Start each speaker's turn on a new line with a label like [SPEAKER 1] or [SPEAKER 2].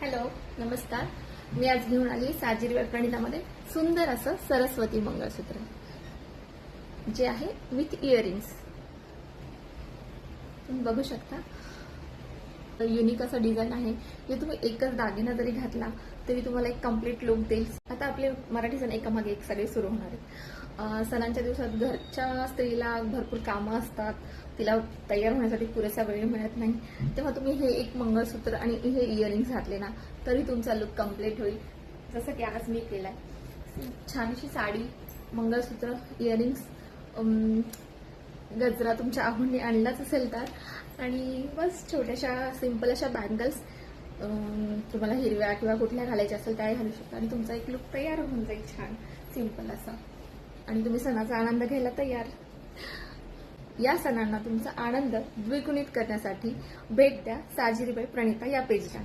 [SPEAKER 1] Hello, नमस्कार. मी आज घेऊन आली साजिरबाई प्रणितामध्ये सुंदर असं सरस्वती मंगळसूत्र, जे आहे विथ इयरिंग्स. तुम्ही बघू शकता, युनिक असं डिझाईन आहे. जे तुम्ही एकच दागिना जरी घातला तरी तुम्हाला एक कम्प्लीट लुक देईल. आता आपले मराठी सण एकामागे एक सगळे सुरू होणार आहेत. सणांच्या दिवसात घरच्या स्त्रीला भरपूर कामं असतात, तिला तयार होण्यासाठी पुरेसा वेळ मिळत नाही. तेव्हा तुम्ही हे एक मंगळसूत्र आणि हे इयरिंग्स घातले ना, तरी तुमचा लुक कम्प्लीट होईल. जसं की आज मी केलाय. छानशी साडी, मंगळसूत्र, इयरिंग्स, गजरा तुमच्या आवडीने आणलाच असेल तर, आणि बस छोट्याशा सिंपल अशा बँगल्स तुम्हाला हिरव्या किंवा कुठल्या घालायच्या असेल त्या घालू शकता आणि तुमचा एक लुक तयार होऊन जाईल छान सिंपल असा. आणि तुम्ही सणाचा आनंद घ्यायला तयार. या सणांना तुमचा आनंद द्विगुणित करण्यासाठी भेट द्या साजिरबाई प्रणिता या पेजला.